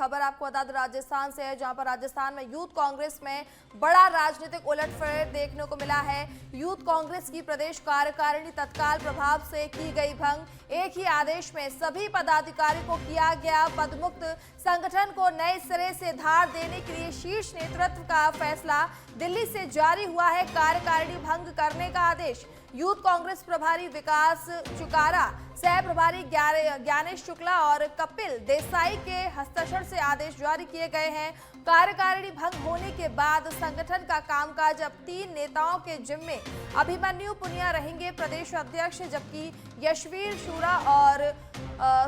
खबर आपको बता दें राजस्थान से है, जहां पर राजस्थान में यूथ कांग्रेस में बड़ा राजनीतिक उलटफेर देखने को मिला है। यूथ कांग्रेस की प्रदेश कार्यकारिणी तत्काल प्रभाव से की गई भंग। एक ही आदेश में सभी पदाधिकारी को किया गया पदमुक्त। संगठन को नए सिरे से धार देने के लिए शीर्ष नेतृत्व का फैसला। दिल्ली से जारी हुआ है कार्यकारिणी भंग करने का आदेश। यूथ कांग्रेस प्रभारी विकास चुकारा, सह प्रभारी ज्ञानेश शुक्ला और कपिल देसाई के हस्ताक्षर से आदेश जारी किए गए हैं। कार्यकारिणी भंग होने के बाद संगठन का कामकाज अब 3 नेताओं के जिम्मे। अभिमन्यु पुनिया रहेंगे प्रदेश अध्यक्ष, जबकि यशवीर शुरा और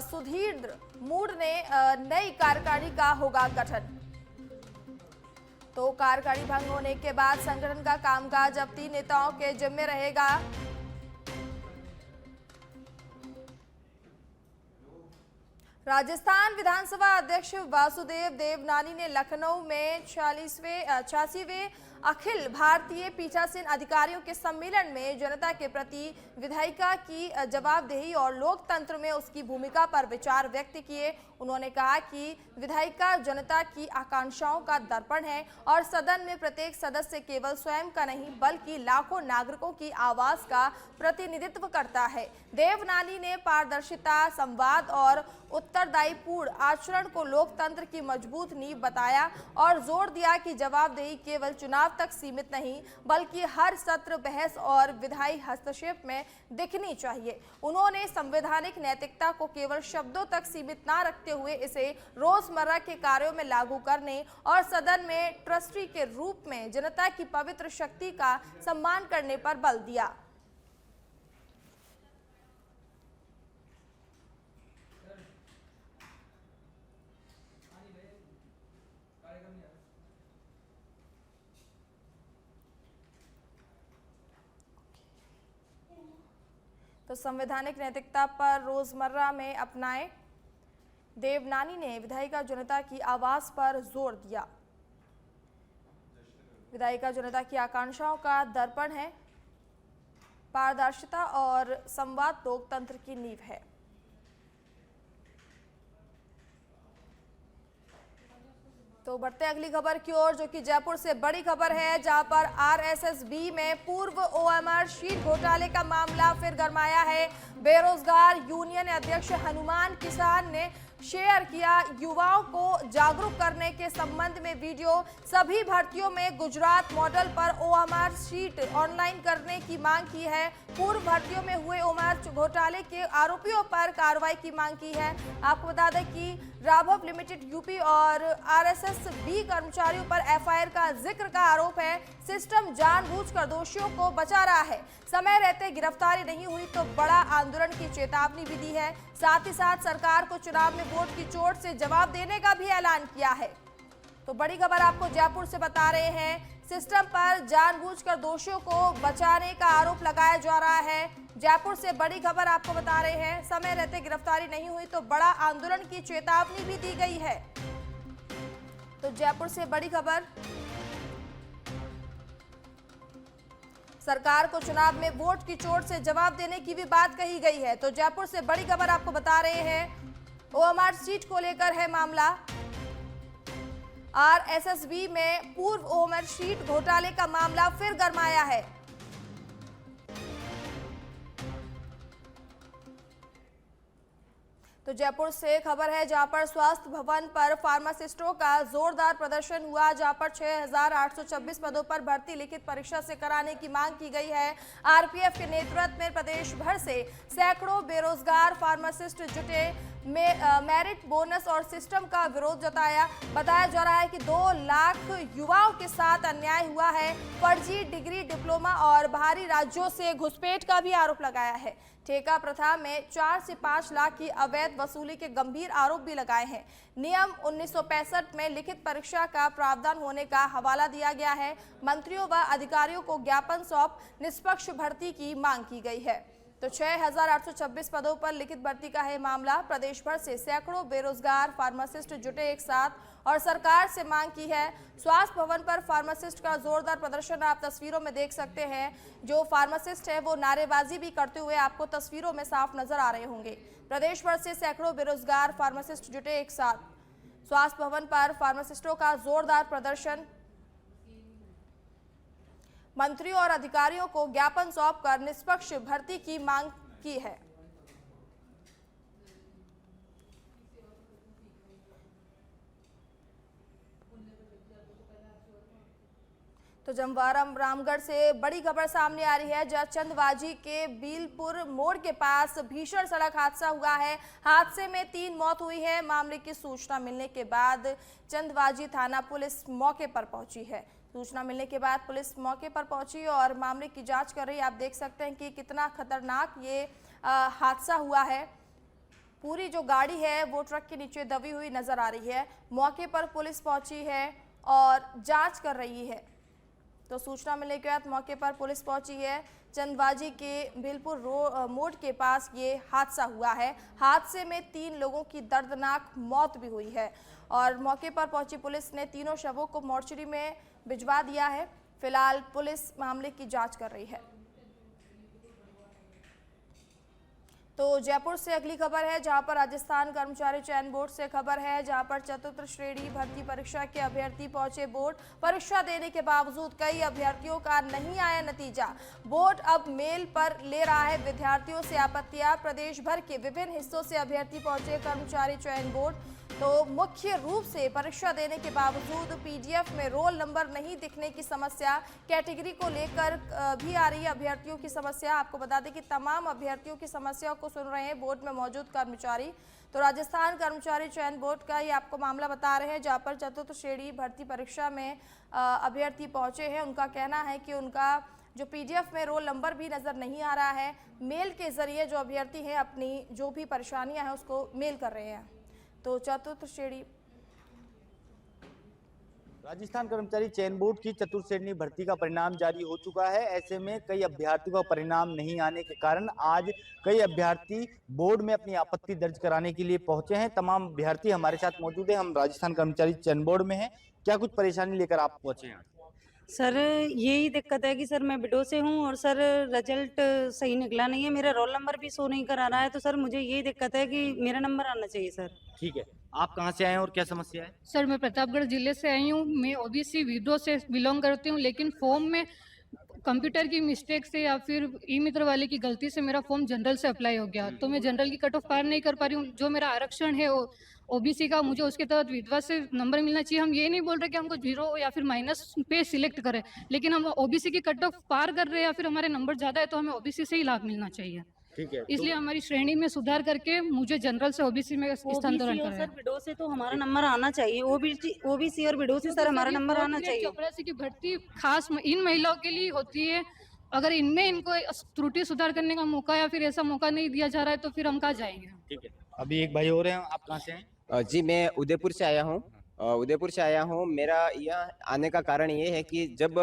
सुधीर मूड ने नई कार्यकारिणी का होगा गठन। तो कार्यकारिणी भंग होने के बाद संगठन का कामकाज अब 3 नेताओं के जिम्मे रहेगा। राजस्थान विधानसभा अध्यक्ष वासुदेव देवनानी ने लखनऊ में 86वें अखिल भारतीय पीठासीन अधिकारियों के सम्मेलन में जनता के प्रति विधायिका की जवाबदेही और लोकतंत्र में उसकी भूमिका पर विचार व्यक्त किए। उन्होंने कहा कि विधायिका जनता की आकांक्षाओं का दर्पण है और सदन में प्रत्येक सदस्य केवल स्वयं का नहीं बल्कि लाखों नागरिकों की आवाज का प्रतिनिधित्व करता है। देवनानी ने पारदर्शिता, संवाद और उत्तरदायीपूर्ण आचरण को लोकतंत्र की मजबूत नींव बताया और जोर दिया कि जवाबदेही केवल चुनाव तक सीमित नहीं बल्कि हर सत्र, बहस और विधायी हस्तक्षेप में दिखनी चाहिए। उन्होंने संवैधानिक नैतिकता को केवल शब्दों तक सीमित न रखते हुए इसे रोजमर्रा के कार्यों में लागू करने और सदन में ट्रस्टी के रूप में जनता की पवित्र शक्ति का सम्मान करने पर बल दिया। तो संवैधानिक नैतिकता पर रोजमर्रा में अपनाए। देवनानी ने विधायिका जनता की आवाज पर जोर दिया। विधायिका जनता की आकांक्षाओं का दर्पण है। पारदर्शिता और संवाद लोकतंत्र की नींव है। तो बढ़ते अगली खबर की ओर, जो कि जयपुर से बड़ी खबर है, जहां पर आरएसएस-बी में पूर्व ओएमआर शीट घोटाले का मामला फिर गरमाया है। बेरोजगार यूनियन अध्यक्ष हनुमान किसान ने शेयर किया युवाओं को जागरूक करने के संबंध में वीडियो। सभी भर्तियों में गुजरात मॉडल पर ओएमआर शीट ऑनलाइन करने की मांग की है। पूर्व भर्तियों में हुए ओएमआर घोटाले के आरोपियों पर कार्रवाई की मांग की है। आपको बता दें कि राघव लिमिटेड यूपी और आरएसएस-बी कर्मचारियों पर एफआईआर का जिक्र का आरोप है। सिस्टम जानबूझकर दोषियों को बचा रहा है। समय रहते गिरफ्तारी नहीं हुई तो बड़ा आंदोलन की चेतावनी भी दी है। साथ ही साथ सरकार को चुनाव में वोट की चोट से जवाब देने का भी ऐलान किया है। तो बड़ी खबर आपको जयपुर से बता रहे हैं। सिस्टम पर जानबूझकर दोषियों को बचाने का आरोप लगाया जा रहा है। जयपुर से बड़ी खबर आपको बता रहे हैं। समय रहते गिरफ्तारी नहीं हुई तो बड़ा आंदोलन की चेतावनी भी दी गई है। तो जयपुर से बड़ी खबर, सरकार को चुनाव में वोट की चोट से जवाब देने की भी बात कही गई है। तो जयपुर से बड़ी खबर आपको बता रहे हैं। ओएमआर सीट को लेकर है मामला। आरएसएस-बी में पूर्व ओएमआर सीट घोटाले का मामला फिर गरमाया है। तो जयपुर से खबर है, जहां पर स्वास्थ्य भवन पर फार्मासिस्टों का जोरदार प्रदर्शन हुआ, जहां पर 6,826 पदों पर भर्ती लिखित परीक्षा से कराने की मांग की गई है। आरपीएफ के नेतृत्व में प्रदेश भर से सैकड़ों बेरोजगार फार्मासिस्ट जुटे। मेरिट बोनस और सिस्टम का विरोध जताया। बताया जा रहा है कि 2 लाख युवाओं के साथ अन्याय हुआ है। फर्जी डिग्री, डिप्लोमा और बाहरी राज्यों से घुसपैठ का भी आरोप लगाया है। ठेका प्रथा में 4 से 5 लाख की अवैध वसूली के गंभीर आरोप भी लगाए हैं। नियम 1965 में लिखित परीक्षा का प्रावधान होने का हवाला दिया गया है। मंत्रियों व अधिकारियों को ज्ञापन सौंप निष्पक्ष भर्ती की मांग की गई है। तो 6,826 पदों पर लिखित भर्ती का है मामला। प्रदेश भर से सैकड़ों बेरोजगार फार्मासिस्ट जुटे एक साथ और सरकार से मांग की है। स्वास्थ्य भवन पर फार्मासिस्ट का जोरदार प्रदर्शन आप तस्वीरों में देख सकते हैं। जो फार्मासिस्ट है वो नारेबाजी भी करते हुए आपको तस्वीरों में साफ नजर आ रहे होंगे। प्रदेश भर से सैकड़ों बेरोजगार फार्मासिस्ट जुटे एक साथ। स्वास्थ्य भवन पर फार्मासिस्टों का जोरदार प्रदर्शन। मंत्रियों और अधिकारियों को ज्ञापन सौंपकर निष्पक्ष भर्ती की मांग की है। तो जमवारा रामगढ़ से बड़ी खबर सामने आ रही है, जहां चंदवाजी के बीलपुर मोड़ के पास भीषण सड़क हादसा हुआ है। हादसे में 3 मौत हुई है। मामले की सूचना मिलने के बाद चंदवाजी थाना पुलिस मौके पर पहुंची है। सूचना मिलने के बाद पुलिस मौके पर पहुंची और मामले की जांच कर रही है। आप देख सकते हैं कि कितना खतरनाक ये हादसा हुआ है। पूरी जो गाड़ी है वो ट्रक के नीचे दबी हुई नजर आ रही है। मौके पर पुलिस पहुंची है और जांच कर रही है। तो सूचना मिलने के बाद मौके पर पुलिस पहुंची है। चंदवाजी के बिलपुर मोड़ के पास ये हादसा हुआ है। हादसे में 3 लोगों की दर्दनाक मौत भी हुई है और मौके पर पहुंची पुलिस ने तीनों शवों को मोर्चरी में भिजवा दिया है। फिलहाल पुलिस मामले की जांच कर रही है। तो जयपुर से अगली खबर है, जहां पर राजस्थान कर्मचारी चयन बोर्ड से खबर है, जहां पर चतुर्थ श्रेणी भर्ती परीक्षा के अभ्यर्थी पहुंचे बोर्ड। परीक्षा देने के बावजूद कई अभ्यर्थियों का नहीं आया नतीजा। बोर्ड अब मेल पर ले रहा है विद्यार्थियों से आपत्तियां। प्रदेश भर के विभिन्न हिस्सों से अभ्यर्थी पहुंचे कर्मचारी चयन बोर्ड। तो मुख्य रूप से परीक्षा देने के बावजूद पीडीएफ में रोल नंबर नहीं दिखने की समस्या, कैटेगरी को लेकर भी आ रही है अभ्यर्थियों की समस्या। आपको बता दें कि तमाम अभ्यर्थियों की समस्याओं को सुन रहे हैं बोर्ड में मौजूद कर्मचारी। तो राजस्थान कर्मचारी चयन बोर्ड का ये आपको मामला बता रहे हैं, जहाँ पर चतुर्थ श्रेणी भर्ती परीक्षा में अभ्यर्थी पहुंचे हैं। उनका कहना है कि उनका जो पीडीएफ में रोल नंबर भी नज़र नहीं आ रहा है। मेल के जरिए जो अभ्यर्थी हैं अपनी जो भी परेशानियां हैं उसको मेल कर रहे हैं। तो चतुर्थ श्रेणी राजस्थान कर्मचारी चयन बोर्ड की चतुर्थ श्रेणी भर्ती का परिणाम जारी हो चुका है। ऐसे में कई अभ्यर्थियों का परिणाम नहीं आने के कारण आज कई अभ्यर्थी बोर्ड में अपनी आपत्ति दर्ज कराने के लिए पहुंचे हैं। तमाम अभ्यर्थी हमारे साथ मौजूद है। हम राजस्थान कर्मचारी चयन बोर्ड में हैं। क्या कुछ परेशानी लेकर आप पहुंचे हैं? सर यही दिक्कत है कि सर मैं बिडो से हूँ और सर रिजल्ट सही निकला नहीं है। मेरा रोल नंबर भी शो नहीं करा रहा है। तो सर मुझे यही दिक्कत है कि मेरा नंबर आना चाहिए सर। ठीक है, आप कहाँ से आए हैं और क्या समस्या है? सर मैं प्रतापगढ़ जिले से आई हूँ। मैं ओबीसी विडो से बिलोंग करती हूँ, लेकिन फॉर्म में कंप्यूटर की मिस्टेक से या फिर ई मित्र वाले की गलती से मेरा फॉर्म जनरल से अप्लाई हो गया। तो मैं जनरल की कट ऑफ पार नहीं कर पा रही हूँ। जो मेरा आरक्षण है वो ओबीसी का, मुझे उसके तहत विधवा से नंबर मिलना चाहिए। हम ये नहीं बोल रहे कि हमको 0 या फिर माइनस पे सिलेक्ट करें, लेकिन हम ओबीसी की कट ऑफ पार कर रहे हैं या फिर हमारे नंबर ज्यादा है तो हमें ओबीसी से ही लाभ मिलना चाहिए। ठीक है, इसलिए हमारी श्रेणी में सुधार करके मुझे जनरल से ओबीसी में स्थानांतरण करें। सर बिडो से तो हमारा नंबर आना चाहिए। ओबीसी और बिडो से सर हमारा नंबर आना चाहिए। चपरासी की भर्ती खास इन महिलाओं के लिए होती है। अगर इनमें इनको त्रुटि सुधार करने का मौका या फिर ऐसा मौका नहीं दिया जा रहा है तो फिर हम कहाँ जाएंगे? ठीक है, अभी एक भाई और हैं। आप कहाँ से हैं? जी मैं उदयपुर से आया हूँ। मेरा यहाँ आने का कारण ये है कि जब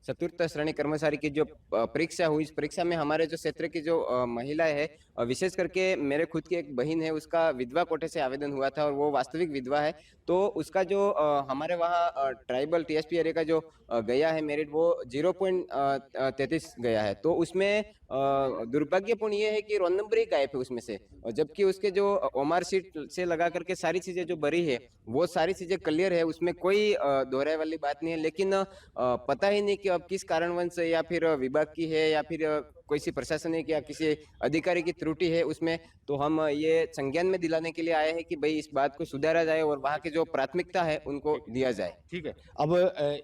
चतुर्थ श्रेणी कर्मचारी की जो परीक्षा हुई, इस परीक्षा में हमारे जो क्षेत्र की जो महिलाएं है, विशेष करके मेरे खुद की एक बहन है, उसका विधवा कोटे से आवेदन हुआ था और वो वास्तविक विधवा है। तो उसका जो हमारे वहाँ ट्राइबल टीएसपी एरिया का जो गया है मेरिट, वो 0.33 गया है। तो उसमें दुर्भाग्यपूर्ण ये है कि रोल नंबर ही गायब है उसमें से, जबकि उसके जो ओमार सीट से लगा करके सारी चीजें जो भरी है वो सारी चीजें क्लियर है, उसमें कोई दोहराए वाली बात नहीं है। लेकिन पता ही नहीं कि अब किस कारणवश या फिर विभाग की है या फिर कोई सी प्रशासनिक या किसी अधिकारी की त्रुटि है उसमें। तो हम ये संज्ञान में दिलाने के लिए आए हैं कि भाई इस बात को सुधारा जाए और वहाँ की जो प्राथमिकता है उनको दिया जाए। ठीक है, अब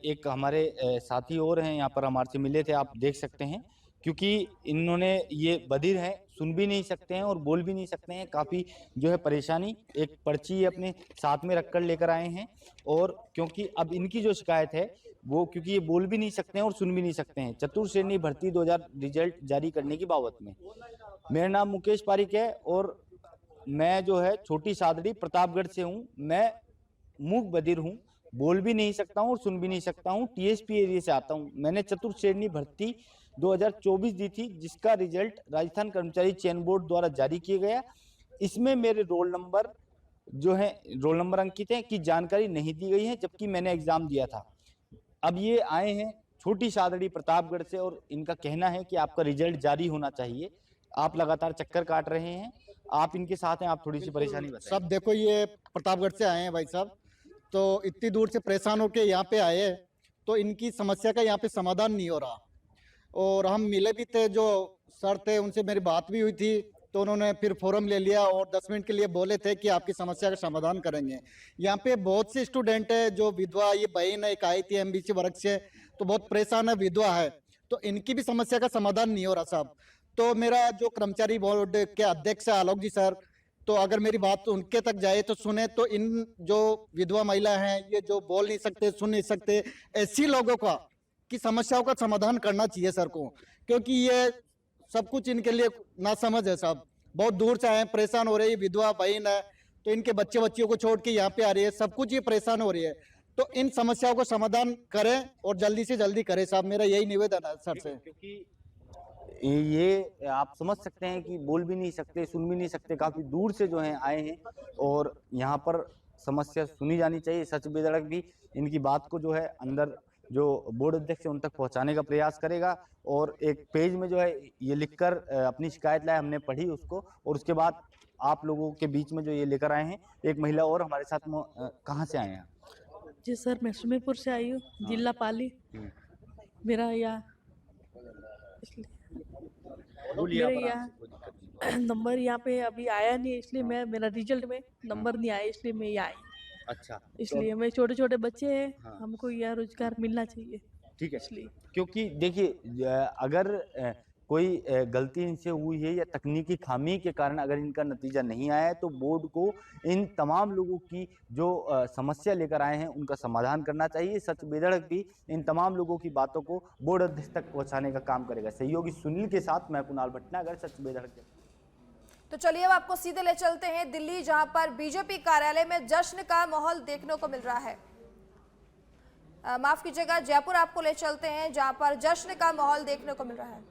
एक हमारे साथी और हैं यहाँ पर, हमारे से मिले थे, आप देख सकते हैं। क्योंकि इन्होंने ये बधिर हैं, सुन भी नहीं सकते हैं और बोल भी नहीं सकते हैं। काफ़ी जो है परेशानी, एक पर्ची अपने साथ में रखकर लेकर आए हैं। और क्योंकि अब इनकी जो शिकायत है वो, क्योंकि ये बोल भी नहीं सकते हैं और सुन भी नहीं सकते हैं, चतुर्थ श्रेणी भर्ती 2000 रिजल्ट जारी करने की बाबत में। मेरा नाम मुकेश पारिक है और मैं जो है छोटी सादड़ी प्रतापगढ़ से हूँ। मैं मूक बधिर हूँ, बोल भी नहीं सकता हूँ और सुन भी नहीं सकता हूँ। टीएसपी एरिया से आता हूँ। मैंने चतुर्थ श्रेणी भर्ती 2024 दी थी, जिसका रिजल्ट राजस्थान कर्मचारी चयन बोर्ड द्वारा जारी किया गया। इसमें मेरे रोल नंबर जो है, रोल नंबर अंकित है की जानकारी नहीं दी गई है, जबकि मैंने एग्जाम दिया था। अब ये आए हैं छोटी सादड़ी प्रतापगढ़ से और इनका कहना है कि आपका रिजल्ट जारी होना चाहिए। आप लगातार चक्कर काट रहे हैं, आप इनके साथ हैं, आप थोड़ी सी परेशानी बताएं। सब देखो, ये प्रतापगढ़ से आए हैं भाई साहब, तो इतनी दूर से परेशान होके यहाँ पे आए हैं, तो इनकी समस्या का यहाँ पे समाधान नहीं हो रहा। और हम मिले भी थे, जो सर थे उनसे मेरी बात भी हुई थी, तो उन्होंने फिर फोरम ले लिया और 10 मिनट के लिए बोले थे कि आपकी समस्या का समाधान करेंगे। यहाँ पे बहुत से स्टूडेंट है जो विधवा, ये बहन एक आई थी एमबीसी वर्ग से, तो बहुत परेशान है, विधवा है, तो इनकी भी समस्या का समाधान नहीं हो रहा साहब। तो मेरा जो कर्मचारी बोर्ड के अध्यक्ष है आलोक जी सर, तो अगर मेरी बात उनके तक जाए तो सुने, तो इन जो विधवा महिला हैं, ये जो बोल नहीं सकते, सुन नहीं सकते, ऐसी लोगों का की समस्याओं का समाधान करना चाहिए सर को, क्योंकि ये सब कुछ इनके लिए ना समझ है साहब। बहुत दूर से आए, परेशान हो रही है, विधवा बहन है, तो इनके बच्चे बच्चियों को छोड़ के यहाँ पे आ रही है, सब कुछ ये परेशान हो रही है। तो इन समस्याओं को समाधान करें और जल्दी से जल्दी करें साहब, मेरा यही निवेदन है सर से। क्योंकि ये आप समझ सकते हैं कि बोल भी नहीं सकते, सुन भी नहीं सकते, काफी दूर से जो है आए हैं और यहाँ पर समस्या सुनी जानी चाहिए। सच बेधड़क भी इनकी बात को जो है अंदर जो बोर्ड अध्यक्ष है उन तक पहुंचाने का प्रयास करेगा। और एक पेज में जो है ये लिखकर अपनी शिकायत लाए, हमने पढ़ी उसको, और उसके बाद आप लोगों के बीच में जो ये लेकर आए हैं, एक महिला और हमारे साथ में कहाँ से आए हैं? जी सर, मैं सुमेरपुर से आई हूँ, जिला पाली। मेरा यहाँ मेरा यहाँ नंबर यहाँ पे अभी आया नहीं, इसलिए मैं, मेरा रिजल्ट में नंबर नहीं आया, इसलिए मैं यहाँ आई। अच्छा, इसलिए मैं, छोटे छोटे बच्चे हैं, हमको यहाँ रोजगार मिलना चाहिए, ठीक है। इसलिए। क्योंकि देखिए, अगर कोई गलती इनसे हुई है या तकनीकी खामी के कारण अगर इनका नतीजा नहीं आया है, तो बोर्ड को इन तमाम लोगों की जो समस्या लेकर आए हैं उनका समाधान करना चाहिए। सच बेधड़क भी इन तमाम लोगों की बातों को बोर्ड अध्यक्ष तक पहुंचाने का काम करेगा। सहयोगी सुनील के साथ मैं कुणाल भटनागर, सच बेधड़क। तो चलिए अब आपको सीधे ले चलते हैं दिल्ली, जहां पर बीजेपी कार्यालय में जश्न का माहौल देखने को मिल रहा है। माफ कीजिएगा, जयपुर आपको ले चलते हैं जहां पर जश्न का माहौल देखने को मिल रहा है।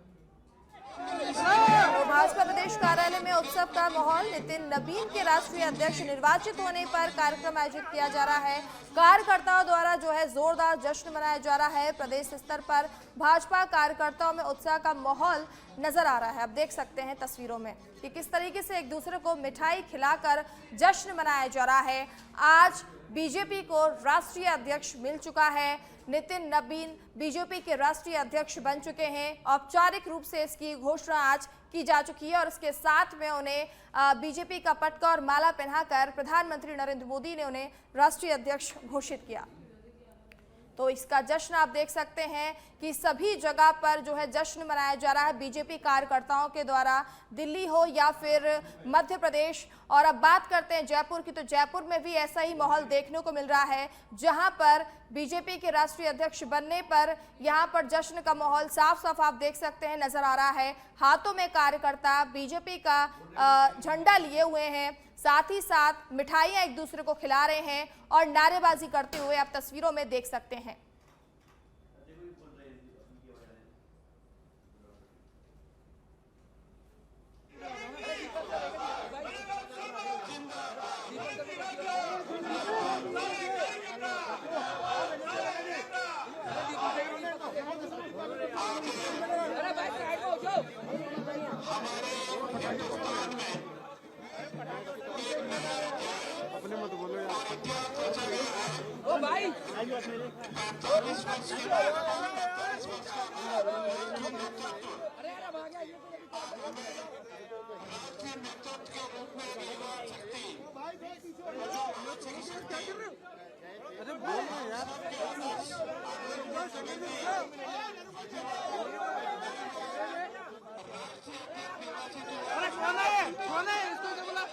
तो भाजपा प्रदेश कार्यालय में उत्सव का माहौल। नितिन नबीन के राष्ट्रीय अध्यक्ष निर्वाचित होने पर कार्यक्रम आयोजित किया जा रहा है। कार्यकर्ताओं द्वारा जो है जोरदार जश्न मनाया जा रहा है। प्रदेश स्तर पर भाजपा कार्यकर्ताओं में उत्साह का माहौल नजर आ रहा है। आप देख सकते हैं तस्वीरों में कि किस तरीके से एक दूसरे को मिठाई खिलाकर जश्न मनाया जा रहा है। आज बीजेपी को राष्ट्रीय अध्यक्ष मिल चुका है। नितिन नबीन बीजेपी के राष्ट्रीय अध्यक्ष बन चुके हैं। औपचारिक रूप से इसकी घोषणा आज की जा चुकी है और इसके साथ में उन्हें बीजेपी का पटका और माला पहनाकर प्रधानमंत्री नरेंद्र मोदी ने उन्हें राष्ट्रीय अध्यक्ष घोषित किया। तो इसका जश्न आप देख सकते हैं कि सभी जगह पर जो है जश्न मनाया जा रहा है बीजेपी कार्यकर्ताओं के द्वारा, दिल्ली हो या फिर मध्य प्रदेश। और अब बात करते हैं जयपुर की, तो जयपुर में भी ऐसा ही माहौल देखने को मिल रहा है, जहां पर बीजेपी के राष्ट्रीय अध्यक्ष बनने पर यहां पर जश्न का माहौल साफ साफ आप देख सकते हैं नजर आ रहा है। हाथों में कार्यकर्ता बीजेपी का झंडा लिए हुए हैं, साथ ही साथ मिठाइयां एक दूसरे को खिला रहे हैं और नारेबाजी करते हुए आप तस्वीरों में देख सकते हैं। ओ भाई अरे बोल यार कौन है इसको क्या बोला?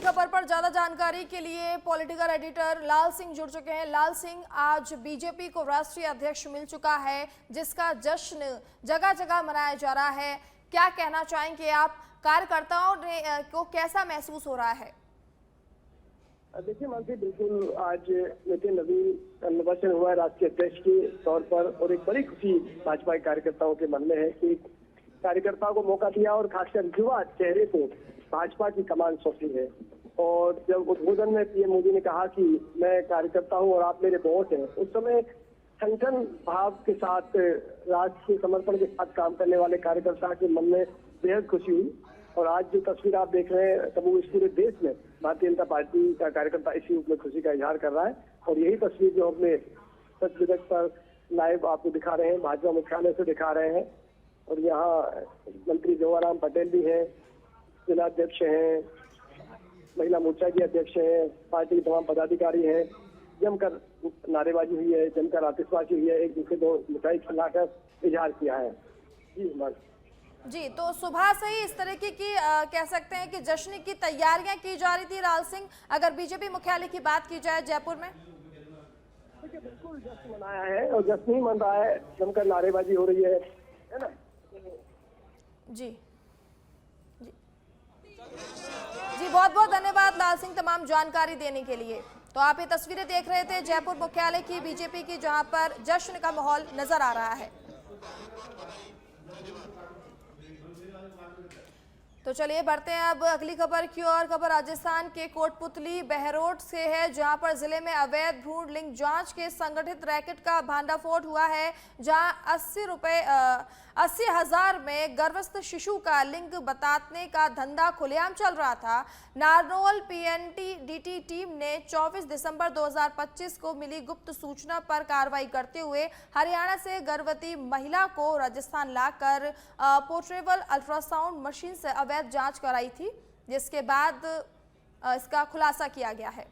खबर पर ज्यादा जानकारी के लिए पॉलिटिकल एडिटर लाल सिंह जुड़ चुके हैं। लाल सिंह, आज बीजेपी को राष्ट्रीय अध्यक्ष मिल चुका है, जिसका जश्न जगह जगह मनाया जा रहा है। क्या कहना चाहेंगे आप? कार्यकर्ताओं को कैसा महसूस हो रहा है? देखिए मानसी, बिल्कुल आज नितिन नवीन निर्वाचन हुआ है राष्ट्रीय अध्यक्ष के तौर पर, और एक बड़ी खुशी भाजपा के कार्यकर्ताओं के मन में है कि कार्यकर्ताओं को मौका दिया और खासकर युवा चेहरे को भाजपा की कमान सौंपी है। और जब उद्बोधन में पीएम मोदी ने कहा कि मैं कार्यकर्ता हूं और आप मेरे वोट हैं, उस समय संगठन भाव के साथ, राष्ट्र के समर्पण के साथ काम करने वाले कार्यकर्ता के मन में बेहद खुशी हुई। और आज जो तस्वीर आप देख रहे हैं, तब वो इस पूरे देश में भारतीय जनता पार्टी का कार्यकर्ता इसी रूप में खुशी का इजहार कर रहा है। और यही तस्वीर जो अपने सच विदक पर लाइव आपको दिखा रहे हैं, भाजपा मुख्यालय से दिखा रहे हैं। और यहाँ मंत्री जवाहराम पटेल भी हैं, जिलाध्यक्ष हैं, महिला मोर्चा के अध्यक्ष हैं, पार्टी के तमाम पदाधिकारी हैं। जमकर नारेबाजी हुई है, जमकर आतिशबाजी हुई है, एक दूसरे को मिठाई खिलाकर इजहार किया है। जी, तो सुबह से ही इस तरीके की कह सकते हैं कि जश्न की तैयारियां की जा रही थी। लाल सिंह, अगर बीजेपी मुख्यालय की बात की जाए जयपुर में, देखिए बिल्कुल जश्न मनाया है और जश्न ही मन रहा है, जमकर नारेबाजी हो रही है ना। जी जी जी, बहुत बहुत धन्यवाद लाल सिंह तमाम जानकारी देने के लिए। तो आप ये तस्वीरें देख रहे थे जयपुर मुख्यालय की बीजेपी की, जहां पर जश्न का माहौल नजर आ रहा है। तो चलिए बढ़ते हैं अब अगली खबर की ओर। खबर राजस्थान के कोटपुतली बहरोड से है, जहां पर जिले में अवैध भ्रूण लिंग जांच के संगठित रैकेट का भांडाफोड़ हुआ है, जहां 80,000 में गर्भस्थ शिशु का लिंग बताने का धंधा खुलेआम चल रहा था। नारनौल पीएनडीटी टीम ने 24 दिसंबर 2025 को मिली गुप्त सूचना पर कार्रवाई करते हुए हरियाणा से गर्भवती महिला को राजस्थान लाकर पोर्टेबल अल्ट्रासाउंड मशीन से अवैध जांच कराई थी, जिसके बाद इसका खुलासा किया गया है।